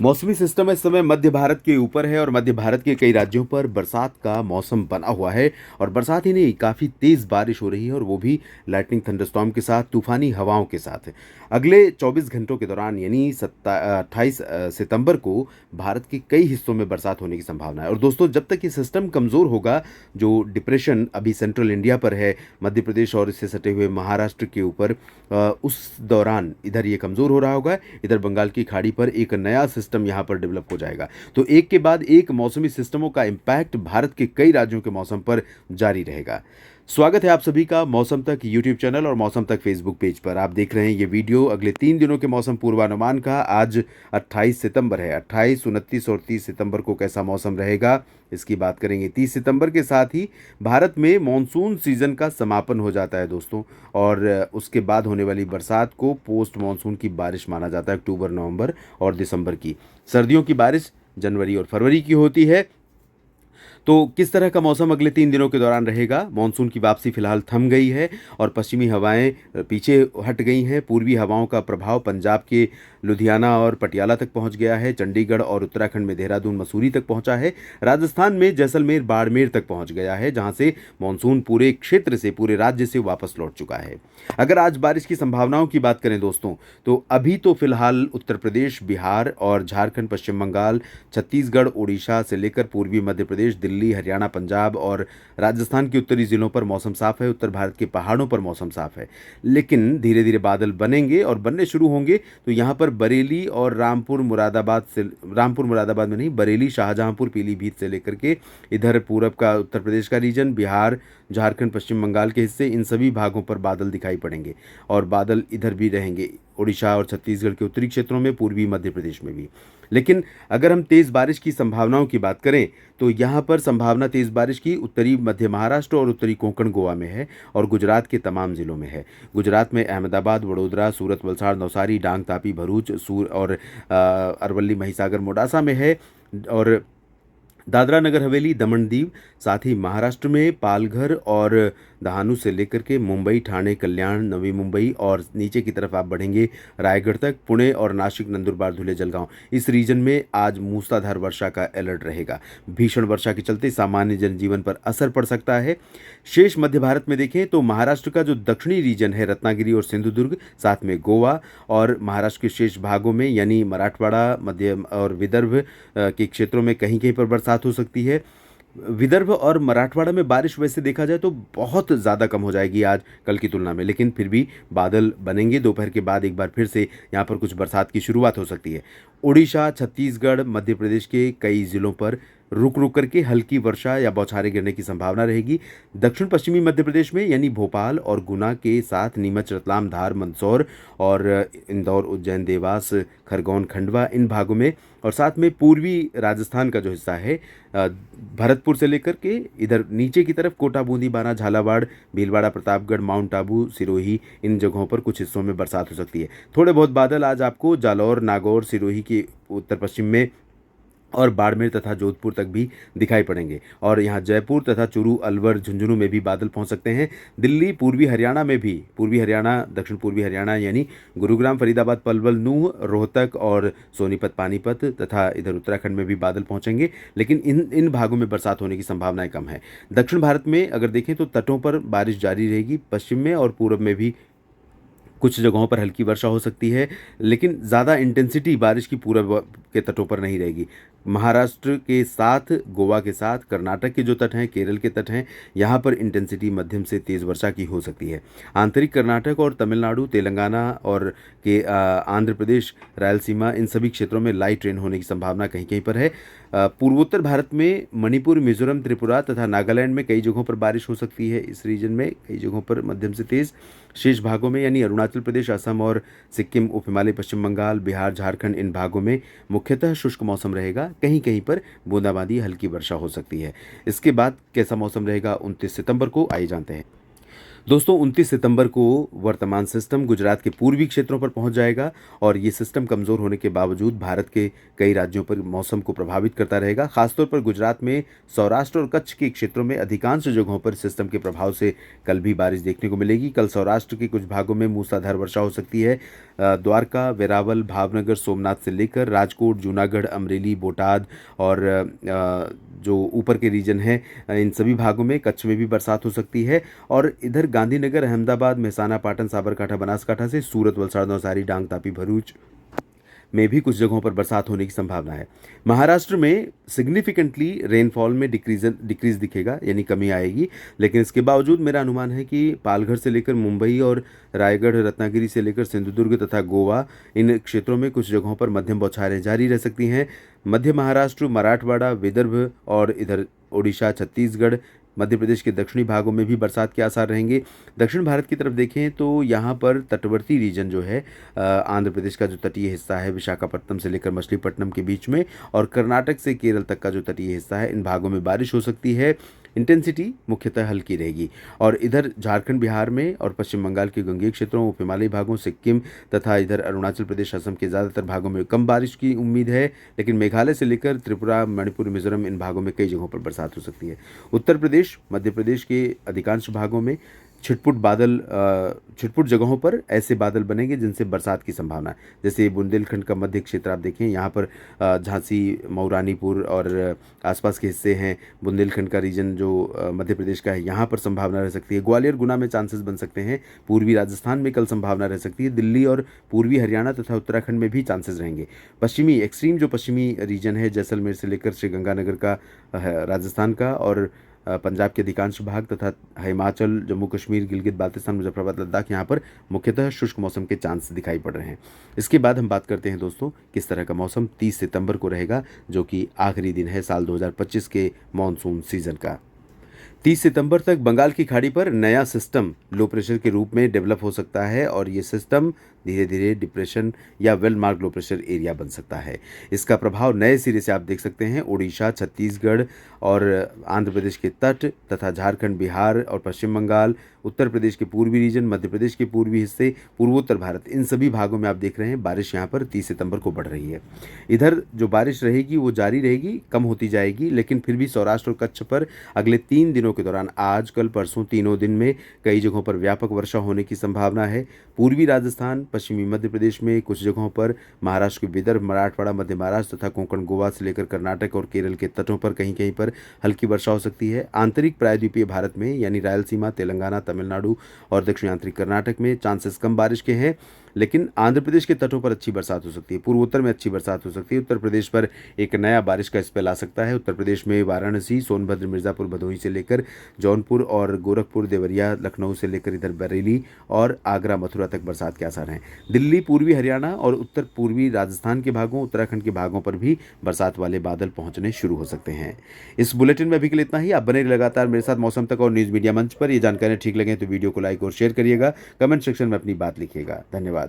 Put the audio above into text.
मौसमी सिस्टम इस समय मध्य भारत के ऊपर है और मध्य भारत के कई राज्यों पर बरसात का मौसम बना हुआ है। और बरसात ही नहीं, काफ़ी तेज़ बारिश हो रही है और वो भी लाइटनिंग थंडरस्टॉर्म के साथ, तूफानी हवाओं के साथ। अगले 24 घंटों के दौरान यानी 28 सितंबर को भारत के कई हिस्सों में बरसात होने की संभावना है। और दोस्तों, जब तक ये सिस्टम कमज़ोर होगा, जो डिप्रेशन अभी सेंट्रल इंडिया पर है, मध्य प्रदेश और इससे सटे हुए महाराष्ट्र के ऊपर, उस दौरान इधर ये कमज़ोर हो रहा होगा। इधर बंगाल की खाड़ी पर एक नया सिस्टम यहाँ पर डेवलप हो जाएगा। तो एक के बाद एक मौसमी सिस्टमों का इम्पैक्ट भारत के कई राज्यों के मौसम पर जारी रहेगा। स्वागत है आप सभी का मौसम तक यूट्यूब चैनल और मौसम तक फेसबुक पेज पर। आप देख रहे हैं ये वीडियो अगले 3 दिनों के मौसम पूर्वानुमान का। आज 28 सितंबर है। 28, 29 और 30 सितंबर को कैसा मौसम रहेगा, इसकी बात करेंगे। 30 सितंबर के साथ ही भारत में मॉनसून सीजन का समापन हो जाता है दोस्तों। और उसके बाद होने वाली बरसात को पोस्ट मॉनसून की बारिश माना जाता है। अक्टूबर, नवंबर और दिसंबर की सर्दियों की बारिश जनवरी और फरवरी की होती है। तो किस तरह का मौसम अगले 3 दिनों के दौरान रहेगा? मानसून की वापसी फिलहाल थम गई है और पश्चिमी हवाएं पीछे हट गई हैं। पूर्वी हवाओं का प्रभाव पंजाब के लुधियाना और पटियाला तक पहुंच गया है। चंडीगढ़ और उत्तराखंड में देहरादून, मसूरी तक पहुंचा है। राजस्थान में जैसलमेर, बाड़मेर तक पहुंच गया है, जहां से मानसून पूरे क्षेत्र से, पूरे राज्य से वापस लौट चुका है। अगर आज बारिश की संभावनाओं की बात करें दोस्तों, तो अभी तो फिलहाल उत्तर प्रदेश, बिहार और झारखंड, पश्चिम बंगाल, छत्तीसगढ़, उड़ीसा से लेकर पूर्वी मध्य प्रदेश, दिल्ली, हरियाणा, पंजाब और राजस्थान के उत्तरी जिलों पर मौसम साफ है। उत्तर भारत के पहाड़ों पर मौसम साफ है, लेकिन धीरे धीरे बादल बनेंगे और बनने शुरू होंगे। तो यहाँ पर बरेली और रामपुर मुरादाबाद में नहीं, बरेली, शाहजहांपुर, पीलीभीत से लेकर के इधर पूरब का उत्तर प्रदेश का रीजन, बिहार, झारखंड, पश्चिम बंगाल के हिस्से, इन सभी भागों पर बादल दिखाई पड़ेंगे। और बादल इधर भी रहेंगे, उड़ीसा और छत्तीसगढ़ के उत्तरी क्षेत्रों में, पूर्वी मध्य प्रदेश में भी। लेकिन अगर हम तेज़ बारिश की संभावनाओं की बात करें, तो यहाँ पर संभावना तेज़ बारिश की उत्तरी मध्य महाराष्ट्र और उत्तरी कोंकण गोवा में है और गुजरात के तमाम ज़िलों में है। गुजरात में अहमदाबाद, वडोदरा, सूरत, वलसाड़, नवसारी, डांग, तापी, भरूच, अरवली, महिसागर, मोडासा में है। और दादरा नगर हवेली, दमन दीव, साथ ही महाराष्ट्र में पालघर और दहानू से लेकर के मुंबई, ठाणे, कल्याण, नवी मुंबई और नीचे की तरफ आप बढ़ेंगे रायगढ़ तक, पुणे और नासिक, नंदुरबार, धुले, जलगांव, इस रीजन में आज मूसलाधार वर्षा का अलर्ट रहेगा। भीषण वर्षा के चलते सामान्य जनजीवन पर असर पड़ सकता है। शेष मध्य भारत में देखें तो महाराष्ट्र का जो दक्षिणी रीजन है, रत्नागिरी और सिंधुदुर्ग, साथ में गोवा और महाराष्ट्र के शेष भागों में यानी मराठवाड़ा, मध्य और विदर्भ के क्षेत्रों में कहीं कहीं पर बरसात हो सकती है। विदर्भ और मराठवाड़ा में बारिश वैसे देखा जाए तो बहुत ज़्यादा कम हो जाएगी आज कल की तुलना में, लेकिन फिर भी बादल बनेंगे। दोपहर के बाद एक बार फिर से यहाँ पर कुछ बरसात की शुरुआत हो सकती है। उड़ीसा, छत्तीसगढ़, मध्य प्रदेश के कई ज़िलों पर रुक रुक करके हल्की वर्षा या बौछारें गिरने की संभावना रहेगी। दक्षिण पश्चिमी मध्य प्रदेश में यानी भोपाल और गुना के साथ नीमच, रतलाम, धार, मंदसौर और इंदौर, उज्जैन, देवास, खरगोन, खंडवा, इन भागों में, और साथ में पूर्वी राजस्थान का जो हिस्सा है, भरतपुर से लेकर के इधर नीचे की तरफ कोटा, बूंदी, बाना, झालावाड़, भीलवाड़ा, प्रतापगढ़, माउंट आबू, सिरोही, इन जगहों पर कुछ हिस्सों में बरसात हो सकती है। थोड़े बहुत बादल आज आपको जालौर, नागौर, सिरोही के उत्तर पश्चिम में और बाड़मेर तथा जोधपुर तक भी दिखाई पड़ेंगे। और यहाँ जयपुर तथा चूरू, अलवर, झुंझुनू में भी बादल पहुँच सकते हैं। दिल्ली, पूर्वी हरियाणा में भी, पूर्वी हरियाणा, दक्षिण पूर्वी हरियाणा यानी गुरुग्राम, फरीदाबाद, पलवल, नूंह, रोहतक और सोनीपत, पानीपत तथा इधर उत्तराखंड में भी बादल पहुँचेंगे, लेकिन इन इन भागों में बरसात होने की संभावनाएं कम है। दक्षिण भारत में अगर देखें तो तटों पर बारिश जारी रहेगी। पश्चिम में और पूर्व में भी कुछ जगहों पर हल्की वर्षा हो सकती है, लेकिन ज़्यादा इंटेंसिटी बारिश की पूरब के तटों पर नहीं रहेगी। महाराष्ट्र के साथ, गोवा के साथ, कर्नाटक के जो तट हैं, केरल के तट हैं, यहाँ पर इंटेंसिटी मध्यम से तेज़ वर्षा की हो सकती है। आंतरिक कर्नाटक और तमिलनाडु, तेलंगाना और आंध्र प्रदेश, रायलसीमा, इन सभी क्षेत्रों में लाइट रेन होने की संभावना कहीं कहीं पर है। पूर्वोत्तर भारत में मणिपुर, मिजोरम, त्रिपुरा तथा नागालैंड में कई जगहों पर बारिश हो सकती है। इस रीजन में कई जगहों पर मध्यम से तेज़। शेष भागों में यानी अरुणाचल प्रदेश, असम और सिक्किम, उप हिमालय, पश्चिम बंगाल, बिहार, झारखंड, इन भागों में मुख्यतः शुष्क मौसम रहेगा। कहीं कहीं पर बूंदाबांदी, हल्की वर्षा हो सकती है। इसके बाद कैसा मौसम रहेगा 29 सितंबर को, आइए जानते हैं। दोस्तों, 29 सितंबर को वर्तमान सिस्टम गुजरात के पूर्वी क्षेत्रों पर पहुंच जाएगा और ये सिस्टम कमज़ोर होने के बावजूद भारत के कई राज्यों पर मौसम को प्रभावित करता रहेगा। खासतौर पर गुजरात में, सौराष्ट्र और कच्छ के क्षेत्रों में अधिकांश जगहों पर सिस्टम के प्रभाव से कल भी बारिश देखने को मिलेगी। कल सौराष्ट्र के कुछ भागों में मूसलाधार वर्षा हो सकती है। द्वारका, वेरावल, भावनगर, सोमनाथ से लेकर राजकोट, जूनागढ़, अमरेली, बोटाद और जो ऊपर के रीजन है इन सभी भागों में, कच्छ में भी बरसात हो सकती है। और इधर गांधीनगर, अहमदाबाद, मेहसाना, पाटन, साबरकांठा, बनासकांठा से सूरत, वलसाड़, नवसारी, डांग, तापी, भरूच में भी कुछ जगहों पर बरसात होने की संभावना है। महाराष्ट्र में सिग्निफिकेंटली रेनफॉल में डिक्रीज दिखेगा, यानी कमी आएगी, लेकिन इसके बावजूद मेरा अनुमान है कि पालघर से लेकर मुंबई और रायगढ़, रत्नागिरी से लेकर सिंधुदुर्ग तथा गोवा, इन क्षेत्रों में कुछ जगहों पर मध्यम बौछारें जारी रह सकती हैं। मध्य महाराष्ट्र, मराठवाड़ा, विदर्भ और इधर ओडिशा, छत्तीसगढ़, मध्य प्रदेश के दक्षिणी भागों में भी बरसात के आसार रहेंगे। दक्षिण भारत की तरफ देखें तो यहाँ पर तटवर्ती रीजन जो है, आंध्र प्रदेश का जो तटीय हिस्सा है विशाखापट्टनम से लेकर मछलीपट्टनम के बीच में, और कर्नाटक से केरल तक का जो तटीय हिस्सा है, इन भागों में बारिश हो सकती है। इंटेंसिटी मुख्यतः हल्की रहेगी। और इधर झारखंड, बिहार में और पश्चिम बंगाल के गंगेय क्षेत्रों, उप हिमालयी भागों, सिक्किम तथा इधर अरुणाचल प्रदेश, असम के ज़्यादातर भागों में कम बारिश की उम्मीद है, लेकिन मेघालय से लेकर त्रिपुरा, मणिपुर, मिजोरम, इन भागों में कई जगहों पर बरसात हो सकती है। उत्तर प्रदेश, मध्य प्रदेश के अधिकांश भागों में छिटपुट जगहों पर ऐसे बादल बनेंगे जिनसे बरसात की संभावना है। जैसे बुंदेलखंड का मध्य क्षेत्र आप देखें, यहाँ पर झांसी, मऊरानीपुर और आसपास के हिस्से हैं। बुंदेलखंड का रीजन जो मध्य प्रदेश का है, यहाँ पर संभावना रह सकती है। ग्वालियर, गुना में चांसेस बन सकते हैं। पूर्वी राजस्थान में कल संभावना रह सकती है। दिल्ली और पूर्वी हरियाणा तथा उत्तराखंड में भी चांसेस रहेंगे। पश्चिमी एक्सट्रीम जो पश्चिमी रीजन है, जैसलमेर से लेकर श्रीगंगानगर का, राजस्थान का और पंजाब के अधिकांश भाग तथा हिमाचल, जम्मू कश्मीर, गिलगित बाल्तिस्तान, मुजफ्फराबाद, लद्दाख, यहाँ पर मुख्यतः शुष्क मौसम के चांस दिखाई पड़ रहे हैं। इसके बाद हम बात करते हैं दोस्तों किस तरह का मौसम 30 सितंबर को रहेगा, जो कि आखिरी दिन है साल 2025 के मानसून सीजन का। 30 सितंबर तक बंगाल की खाड़ी पर नया सिस्टम लो प्रेशर के रूप में डेवलप हो सकता है और ये सिस्टम धीरे धीरे डिप्रेशन या well mark low pressure area बन सकता है। इसका प्रभाव नए सिरे से आप देख सकते हैं ओडिशा, छत्तीसगढ़ और आंध्र प्रदेश के तट तथा झारखंड, बिहार और पश्चिम बंगाल, उत्तर प्रदेश के पूर्वी रीजन, मध्य प्रदेश के पूर्वी हिस्से, पूर्वोत्तर भारत, इन सभी भागों में आप देख रहे हैं बारिश यहाँ पर 30 सितंबर को बढ़ रही है। इधर जो बारिश रहेगी वो जारी रहेगी, कम होती जाएगी, लेकिन फिर भी सौराष्ट्र और कच्छ पर अगले 3 दिनों के दौरान, आज, कल, परसों, तीनों दिन में कई जगहों पर व्यापक वर्षा होने की संभावना है। पूर्वी राजस्थान, पश्चिमी मध्य प्रदेश में कुछ जगहों पर, महाराष्ट्र के विदर्भ, मराठवाड़ा, मध्य महाराष्ट्र तथा कोंकण, गोवा से लेकर कर्नाटक और केरल के तटों पर कहीं कहीं पर हल्की वर्षा हो सकती है। आंतरिक प्रायद्वीपीय भारत में यानी रायलसीमा, तेलंगाना, तमिलनाडु और दक्षिण आंतरिक कर्नाटक में चांसेस कम बारिश के हैं, लेकिन आंध्र प्रदेश के तटों पर अच्छी बरसात हो सकती है। पूर्वोत्तर में अच्छी बरसात हो सकती है। उत्तर प्रदेश पर एक नया बारिश का स्पेल आ सकता है। उत्तर प्रदेश में वाराणसी, सोनभद्र, मिर्ज़ापुर, भदोही से लेकर जौनपुर और गोरखपुर, देवरिया, लखनऊ से लेकर इधर बरेली और आगरा, मथुरा तक बरसात के आसार हैं। दिल्ली, पूर्वी हरियाणा और उत्तर पूर्वी राजस्थान के भागों, उत्तराखंड के भागों पर भी बरसात वाले बादल पहुंचने शुरू हो सकते हैं। इस बुलेटिन में अभी के लिए इतना ही। आप बने लगातार मेरे साथ मौसम तक और न्यूज़ मीडिया मंच पर। ये जानकारी ठीक लगे तो वीडियो को लाइक और शेयर करिएगा। कमेंट सेक्शन में अपनी बात लिखिएगा। धन्यवाद।